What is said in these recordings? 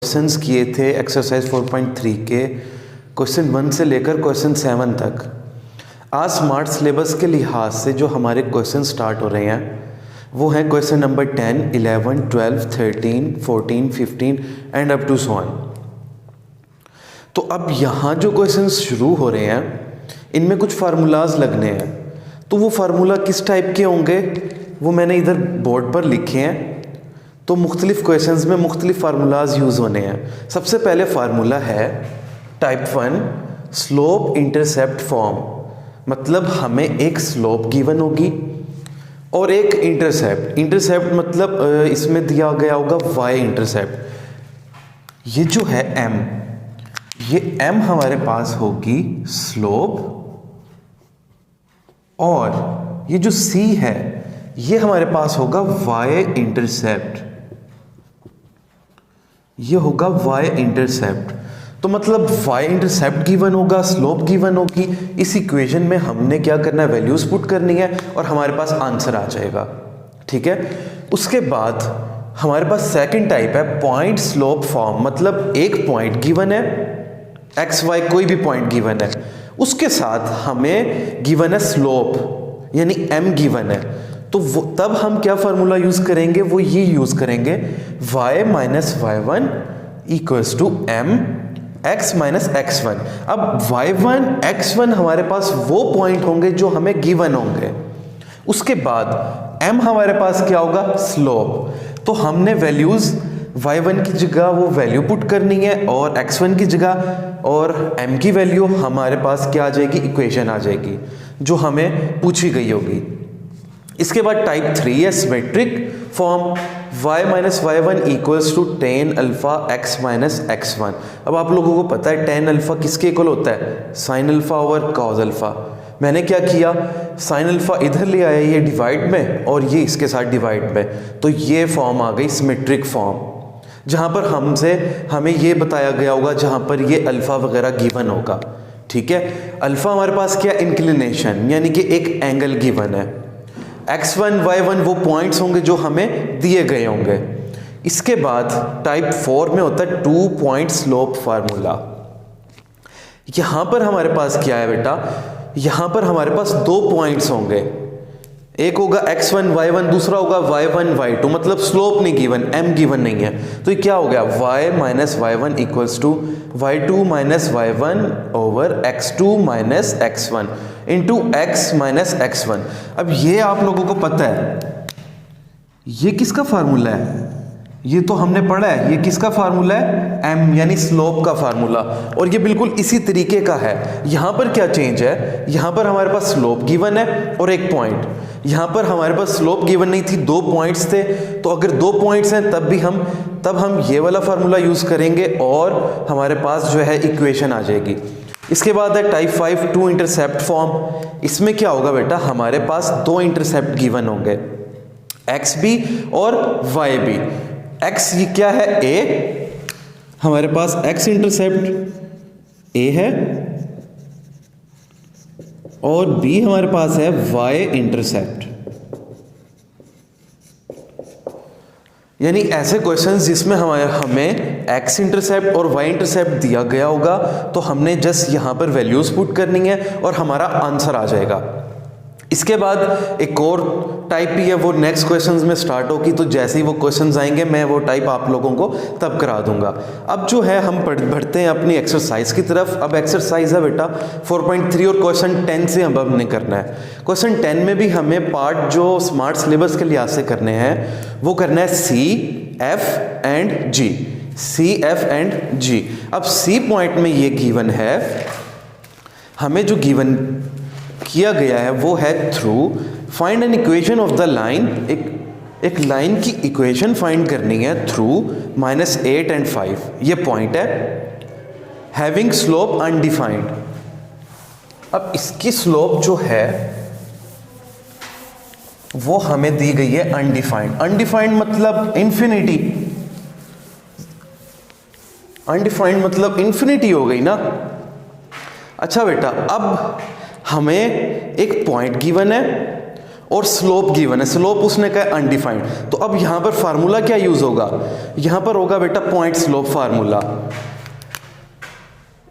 Questions किए थे exercise 4.3 के क्वेश्चन 1 से लेकर क्वेश्चन 7 तक। आज स्मार्ट सिलेबस के लिहाज से जो हमारे क्वेश्चन स्टार्ट हो रहे हैं वो हैं question number 10, 11, 12, 13, 14, 15 and up to so on. तो अब यहाँ जो क्वेश्चन शुरू हो रहे हैं इनमें कुछ फार्मूलाज लगने हैं। तो वो फार्मूला किस टाइप के होंगे वो मैंने इधर बोर्ड पर लिखे हैं। तो मुख्तलिफ क्वेश्चंस में मुख्तलिफ फार्मूलाज यूज़ होने हैं। सबसे पहले फार्मूला है टाइप 1 स्लोप इंटरसेप्ट फॉर्म, मतलब हमें एक स्लोप गिवन होगी और एक इंटरसेप्ट। इंटरसेप्ट मतलब इसमें दिया गया होगा y इंटरसेप्ट। ये जो है m, ये m हमारे पास होगी स्लोप, और ये जो c है ये हमारे पास होगा y इंटरसेप्ट। ये होगा y इंटरसेप्ट। तो मतलब y इंटरसेप्ट गिवन होगा, स्लोप गिवन होगी। इस इक्वेशन में हमने क्या करना है, वैल्यूज पुट करनी है और हमारे पास आंसर आ जाएगा। ठीक है। उसके बाद हमारे पास सेकंड टाइप है पॉइंट स्लोप फॉर्म, मतलब एक पॉइंट गिवन है, एक्स वाई कोई भी पॉइंट गिवन है, उसके साथ हमें गिवन है स्लोप यानी m गिवन है। तो तब हम क्या फार्मूला यूज करेंगे, वो ये यूज करेंगे y minus y1 equals to m x minus x1। अब y1 x1 हमारे पास वो पॉइंट होंगे जो हमें गिवन होंगे। उसके बाद m हमारे पास क्या होगा, स्लोप। तो हमने वैल्यूज y1 की जगह वो वैल्यू पुट करनी है और x1 की जगह, और m की वैल्यू हमारे पास क्या आ जाएगी, इक्वेशन आ जाएगी जो हमें पूछी गई होगी। इसके बाद टाइप 3 है symmetric form, y minus y1 equals to tan alpha x minus x1। अब आप लोगों को पता है tan अल्फा किसके इक्वल होता है, sin alpha over cos alpha. मैंने क्या किया, sin अल्फा इधर ले आया ये डिवाइड में और ये इसके साथ डिवाइड में, तो ये फॉर्म आ गई सिमेट्रिक फॉर्म, जहाँ पर हमें ये बताया गया होगा जहाँ पर ये अल्फा वगैरह गिवन होगा। ठीक है। अल्फा हमारे पास क्या, इंक्लिनेशन यानी कि एक एंगल गिवन है। x1 y1 वो पॉइंट्स होंगे जो हमें दिए गए होंगे। इसके बाद टाइप 4 में होता है 2 पॉइंट स्लोप फार्मूला। यहां पर हमारे पास क्या है बेटा, यहां पर हमारे पास 2 पॉइंट्स होंगे, एक होगा x1 y1, दूसरा होगा y1 y2, मतलब स्लोप नहीं गिवन, m गिवन नहीं है। तो ये क्या हो गया, y minus y1 equals to y2 minus y1 over x2 minus x1 into x minus x1। अब ये आप लोगों को पता है ये किसका फार्मूला है, ये तो हमने पढ़ा है। ये किसका फार्मूला है, m यानी स्लोप का फार्मूला, और ये बिल्कुल इसी तरीके का है। यहां पर क्या चेंज है, यहां पर हमारे पास स्लोप गिवन है और एक पॉइंट, यहां पर हमारे पास स्लोप गिवन नहीं थी, 2 पॉइंट्स थे। तो अगर 2 पॉइंट्स हैं तब हम ये वाला फार्मूला यूज करेंगे और हमारे पास जो है इक्वेशन आ जाएगी। इसके बाद है टाइप 5 2 इंटरसेप्ट फॉर्म। इसमें क्या होगा बेटा, हमारे पास 2 इंटरसेप्ट गिवन होंगे, एक्स भी और वाई भी। एक्स ये क्या है, ए, हमारे पास एक्स इंटरसेप्ट ए है, और बी हमारे पास है वाई इंटरसेप्ट। यानी ऐसे क्वेश्चंस जिसमें हमें एक्स इंटरसेप्ट और वाई इंटरसेप्ट दिया गया होगा, तो हमने जस्ट यहां पर वैल्यूज पुट करनी है और हमारा आंसर आ जाएगा। इसके बाद एक और टाइप भी है, वो नेक्स्ट क्वेश्चंस में स्टार्ट होगी। तो जैसे ही वो क्वेश्चंस आएंगे मैं वो टाइप आप लोगों को तब करा दूंगा। अब जो है हम बढ़ते हैं अपनी एक्सरसाइज की तरफ। अब एक्सरसाइज है बेटा 4.3 और क्वेश्चन 10 से अब हमने करना है। क्वेश्चन 10 में भी हमें पार्ट जो स्मार्ट सिलेबस के लिहाज से करने हैं वो करना है C, F and G। C, F and G। अब C पॉइंट में ये गिवन है, हमें जो गिवन किया गया है वो है through find an equation of the line. एक लाइन की इक्वेशन फाइंड करनी है थ्रू -8 एंड 5। ये पॉइंट है, हैविंग स्लोप अनडिफाइंड। अब इसकी स्लोप जो है वो हमें दी गई है अनडिफाइंड। अनडिफाइंड मतलब इंफिनिटी, अनडिफाइंड मतलब इंफिनिटी हो गई ना। अच्छा बेटा, अब हमें एक पॉइंट गिवन है और स्लोप गिवन है, स्लोप उसने कहा अनडिफाइंड। तो अब यहां पर फार्मूला क्या यूज होगा, यहां पर होगा बेटा point slope formula.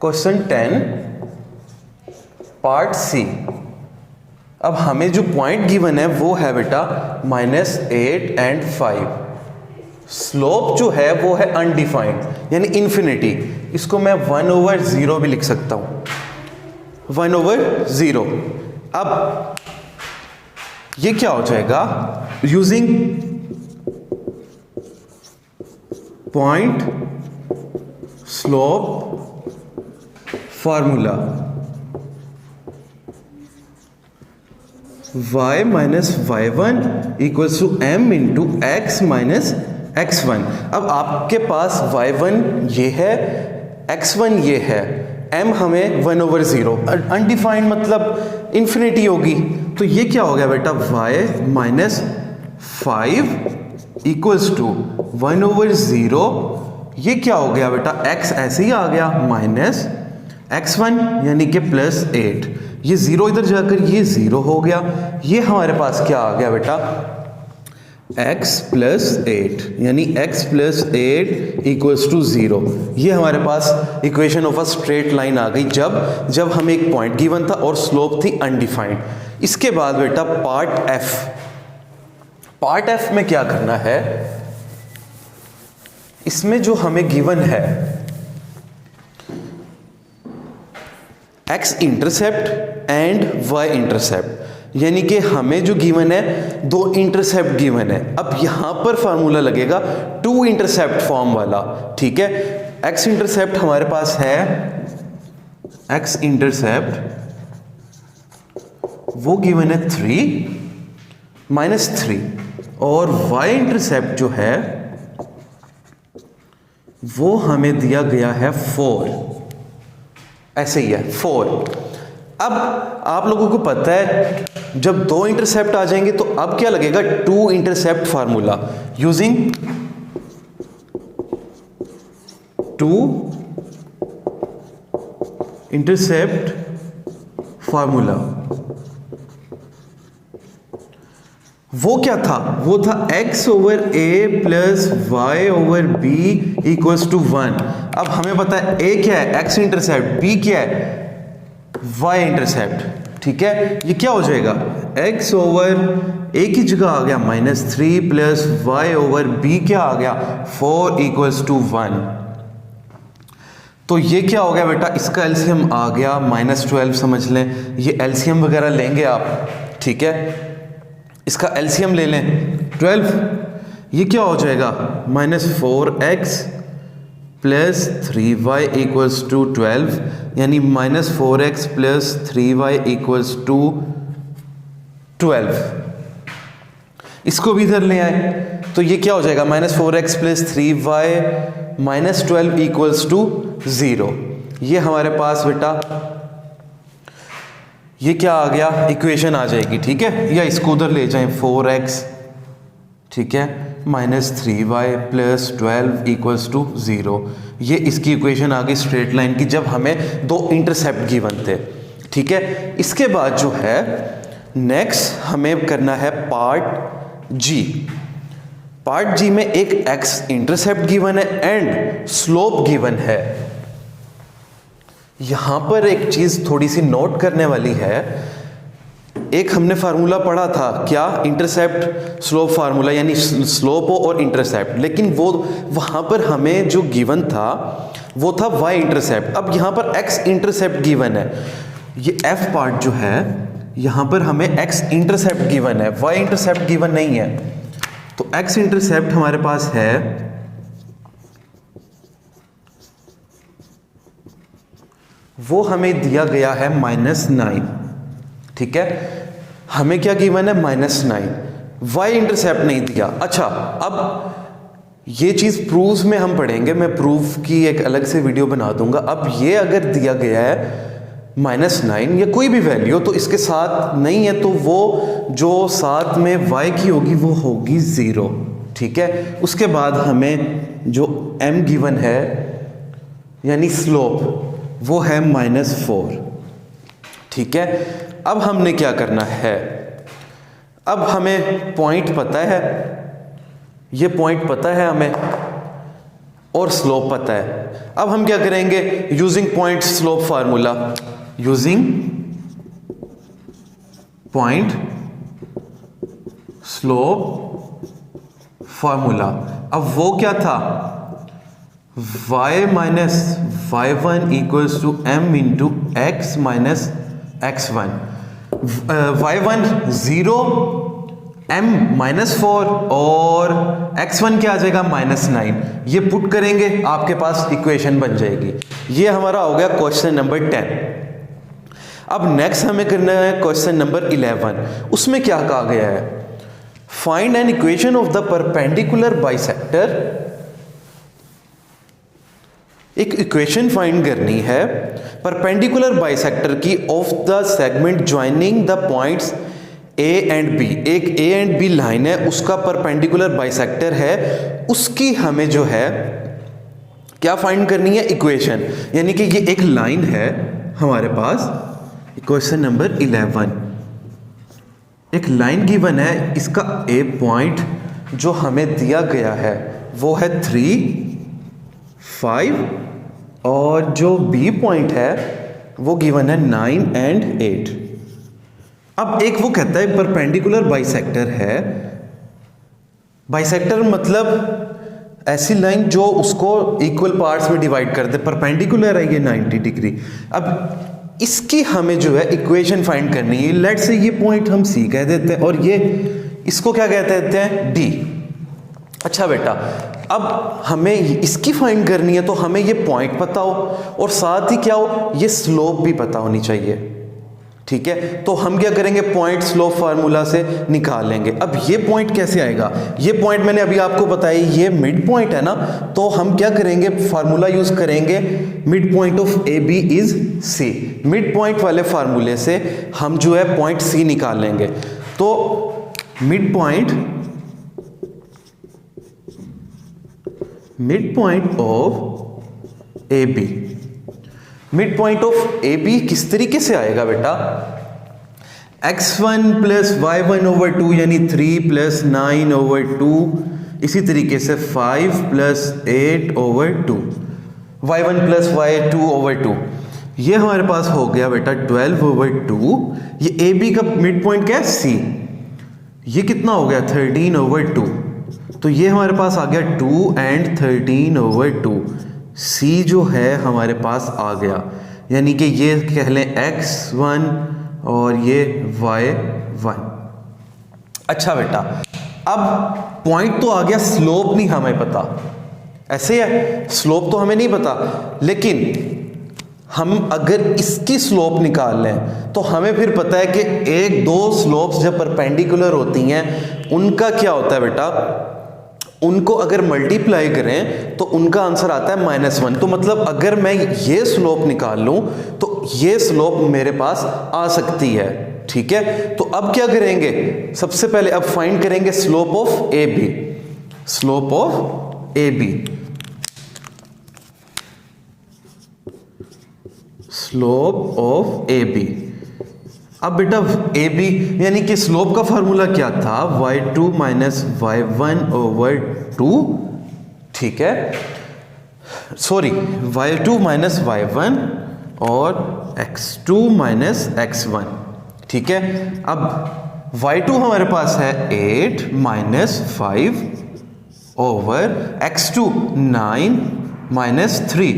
Question 10 part C. अब हमें जो पॉइंट गिवन है वो है बेटा -8 and 5। स्लोप जो है वो है अनडिफाइंड यानी इन्फिनिटी। इसको मैं 1/0 भी लिख सकता हूं, 1/0। अब ये क्या हो जाएगा, using point slope formula, y minus y1 equals to m into x minus x1। अब आपके पास y1 ये है, x1 ये है, m हमें 1/0, अनडिफाइंड मतलब इंफिनिटी होगी। तो ये क्या हो गया बेटा y माइनस 5 इक्वल्स टू 1/0। ये क्या हो गया बेटा, x ऐसे ही आ गया माइनस x1 यानी कि +8। ये 0 इधर जाकर ये 0 हो गया। ये हमारे पास क्या आ गया बेटा, x + 8 यानी x + 8 इक्वल्स टू 0। ये हमारे पास equation of a straight line आ गई जब हमें एक पॉइंट गिवन था और स्लोप थी अनडिफाइंड। इसके बाद बेटा पार्ट एफ। पार्ट एफ में क्या करना है, इसमें जो हमें गिवन है x intercept and y intercept, यानी कि हमें जो गिवन है 2 इंटरसेप्ट गिवन है। अब यहां पर फार्मूला लगेगा 2 इंटरसेप्ट फॉर्म वाला, ठीक है। x इंटरसेप्ट हमारे पास है, x इंटरसेप्ट वो गिवन है 3 - 3 और y इंटरसेप्ट जो है वो हमें दिया गया है 4, ऐसे ही है 4। अब आप लोगों को पता है जब 2 इंटरसेप्ट आ जाएंगे तो अब क्या लगेगा, 2 intercept formula, using 2 intercept formula. वो क्या था, वो था x/a + y/b इक्वल्स टू 1। अब हमें पता है a क्या है, x इंटरसेप्ट, b क्या है, y इंटरसेप्ट, ठीक है। ये क्या हो जाएगा, x/a की जगह आ गया -3 + y/b क्या आ गया 4 इक्वल्स टू 1। तो ये क्या हो गया बेटा, इसका एलसीएम आ गया -12 समझ लें। ये एलसीएम वगैरह लेंगे आप, ठीक है, इसका एलसीएम ले लें 12। ये क्या हो जाएगा, -4x + 3y इक्वल्स टू 12 यानी -4x + 3y इक्वल्स टू 12। इसको भी इधर ले आए तो ये क्या हो जाएगा, -4x + 3y - 12 इक्वल्स टू 0। ये हमारे पास बेटा ये क्या आ गया, इक्वेशन आ जाएगी, ठीक है। या इसको उधर ले जाएं 4x, ठीक है, -3y + 12 इक्वल्स टू 0। ये इसकी इक्वेशन आ गई स्ट्रेट लाइन की जब हमें 2 इंटरसेप्ट गिवन थे, ठीक है। इसके बाद जो है नेक्स्ट हमें करना है पार्ट जी। पार्ट जी में एक x इंटरसेप्ट गिवन है एंड स्लोप गिवन है। यहां पर एक चीज थोड़ी सी नोट करने वाली है, एक हमने फार्मूला पढ़ा था क्या, इंटरसेप्ट स्लोप फार्मूला, यानी स्लोप और इंटरसेप्ट, लेकिन वो वहां पर हमें जो गिवन था वो था y इंटरसेप्ट। अब यहां पर x इंटरसेप्ट गिवन है। ये f पार्ट जो है यहां पर हमें x इंटरसेप्ट गिवन है, y इंटरसेप्ट गिवन नहीं है। तो x इंटरसेप्ट हमारे पास है वो हमें दिया गया है -9, ठीक है। हमें क्या गिवन है, -9, y इंटरसेप्ट नहीं दिया। अच्छा, अब ये चीज प्रूव्स में हम पढ़ेंगे, मैं प्रूफ की एक अलग से वीडियो बना दूंगा। अब ये अगर दिया गया है -9 या कोई भी वैल्यू तो इसके साथ नहीं है तो वो जो साथ में y की होगी वो होगी 0, ठीक है। उसके बाद हमें जो m गिवन है यानी स्लोप वो है -4, ठीक है। अब हमने क्या करना है, अब हमें पॉइंट पता है, ये पॉइंट पता है हमें, और स्लोप पता है। अब हम क्या करेंगे, using point slope formula, using point slope formula. अब वो क्या था, y minus y1 equals to m into x minus x1। y1 0, m -4 और x1 क्या आ जाएगा -9। ये पुट करेंगे आपके पास इक्वेशन बन जाएगी। ये हमारा हो गया क्वेश्चन नंबर 10। अब नेक्स्ट हमें करना है क्वेश्चन नंबर 11। उसमें क्या कहा गया है, find an equation of the perpendicular bisector. एक इक्वेशन फाइंड करनी है परपेंडिकुलर बाइसेक्टर की of the segment joining the points A and B. एक ए एंड बी लाइन है, उसका परपेंडिकुलर बाइसेक्टर है, उसकी हमें जो है क्या फाइंड करनी है, इक्वेशन। यानी कि ये एक लाइन है हमारे पास, क्वेश्चन नंबर 11। एक लाइन गिवन है, इसका ए पॉइंट जो हमें दिया गया है वो है 3, 5 और जो बी पॉइंट है वो गिवन है 9 एंड 8। अब एक वो कहता है परपेंडिकुलर बाइसेक्टर है। बाइसेक्टर मतलब ऐसी लाइन जो उसको इक्वल पार्ट्स में डिवाइड कर दे, परपेंडिकुलर है ये 90 डिग्री। अब इसकी हमें जो है इक्वेशन फाइंड करनी है। लेट से ये पॉइंट हम सी कह देते हैं और ये इसको क्या कहते देते हैं, डी। अच्छा बेटा, अब हमें इसकी फाइंड करनी है तो हमें ये पॉइंट पता हो और साथ ही क्या हो, ये स्लोप भी पता होनी चाहिए। ठीक है, तो हम क्या करेंगे, पॉइंट स्लोप फार्मूला से निकाल लेंगे। अब ये पॉइंट कैसे आएगा, ये पॉइंट मैंने अभी आपको बताया ये मिड पॉइंट है ना, तो हम क्या करेंगे, फार्मूला यूज करेंगे, mid point of A B is C. Mid point वाले फार्मूले से हम जो है पॉइंट सी निकाल लेंगे। तो mid point of A B, mid point of A B किस तरीके से आएगा बेटा, x1 प्लस y1 ओवर 2 यानी 3 प्लस 9 ओवर 2, इसी तरीके से 5 plus 8 over 2, y1 plus y2 over 2। ये हमारे पास हो गया बेटा 12 ओवर 2। ये ए बी का मिड पॉइंट क्या है, सी। ये कितना हो गया 13 ओवर 2। तो ये हमारे पास आ गया 2 एंड 13 ओवर 2। C जो है हमारे पास आ गया, यानी कि ये कह लें x1 और ये y1। अच्छा बेटा, अब पॉइंट तो आ गया, स्लोप नहीं हमें पता। ऐसे है, स्लोप तो हमें नहीं पता, लेकिन हम अगर इसकी स्लोप निकाल लें तो हमें फिर पता है कि एक दो स्लोप्स जब परपेंडिकुलर होती हैं उनका क्या होता है बेटा, उनको अगर मल्टीप्लाई करें तो उनका आंसर आता है -1। तो मतलब अगर मैं ये स्लोप निकाल लूं तो ये स्लोप मेरे पास आ सकती है। ठीक है, तो अब क्या करेंगे, सबसे पहले अब फाइंड करेंगे slope of A B. Slope of A B, slope of A B. अब बेटा ए बी यानी कि स्लोप का फॉर्मूला क्या था, y2 माइनस y1 ओवर 2। ठीक है, सॉरी y2 माइनस y1 और x2 माइनस x1। ठीक है, अब y2 हमारे पास है 8 माइनस 5 ओवर x2 9 माइनस 3।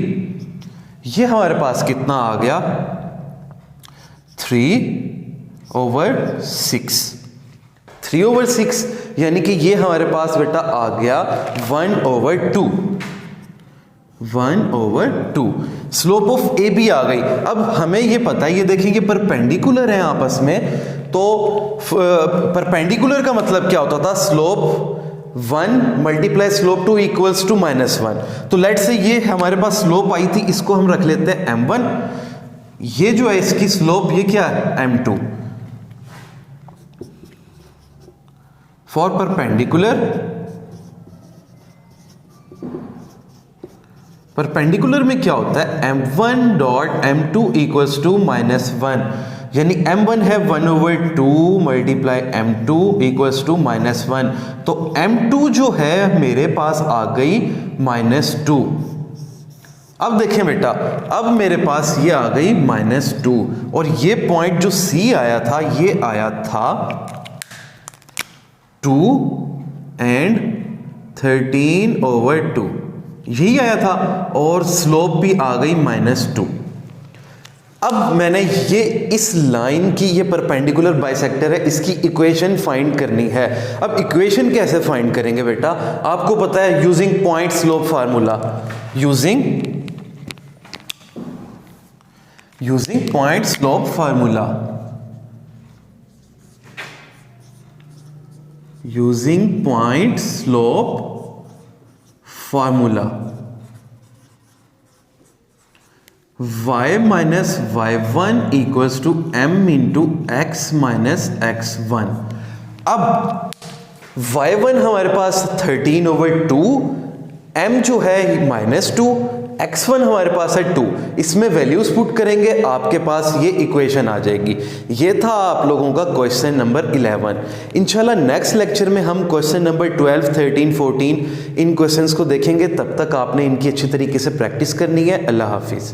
ये हमारे पास कितना आ गया, 3 ओवर 6। 3 ओवर 6 यानी कि ये हमारे पास बेटा आ गया 1 over 2। 1 over 2 slope of A B आ गई। अब हमें ये पता है, ये देखिए परपेंडिकुलर है आपस में, तो परपेंडिकुलर का मतलब क्या होता था, slope 1 multiply slope 2 equals to -1। तो लेट से ये हमारे पास स्लोप आई थी, इसको हम रख लेते हैं m1। ये जो है इसकी स्लोप ये क्या है, m2। फॉर परपेंडिकुलर, परपेंडिकुलर में क्या होता है, m1 dot m2 equals to -1। यानी m1 है 1/2 मल्टीप्लाई m2 इक्वल्स टू -1। तो m2 जो है मेरे पास आ गई -2। अब देखें बेटा, अब मेरे पास ये आ गई -2 और ये पॉइंट जो C आया था ये आया था 2 एंड 13/2, यही आया था और स्लोप भी आ गई -2। अब मैंने ये इस लाइन की, ये परपेंडिकुलर बाइसेक्टर है, इसकी इक्वेशन फाइंड करनी है। अब इक्वेशन कैसे फाइंड करेंगे बेटा, आपको पता है using point slope formula, using point slope formula, using point slope formula, y minus y1 equals to m into x minus x1। अब y1 हमारे पास 13/2, m जो है -2, x1 हमारे पास है 2। इसमें वैल्यूज पुट करेंगे, आपके पास ये इक्वेशन आ जाएगी। ये था आप लोगों का क्वेश्चन नंबर 11। इंशाल्लाह नेक्स्ट लेक्चर में हम क्वेश्चन नंबर 12, 13, 14 इन क्वेश्चंस को देखेंगे। तब तक आपने इनकी अच्छी तरीके से प्रैक्टिस करनी है। अल्लाह हाफिज़।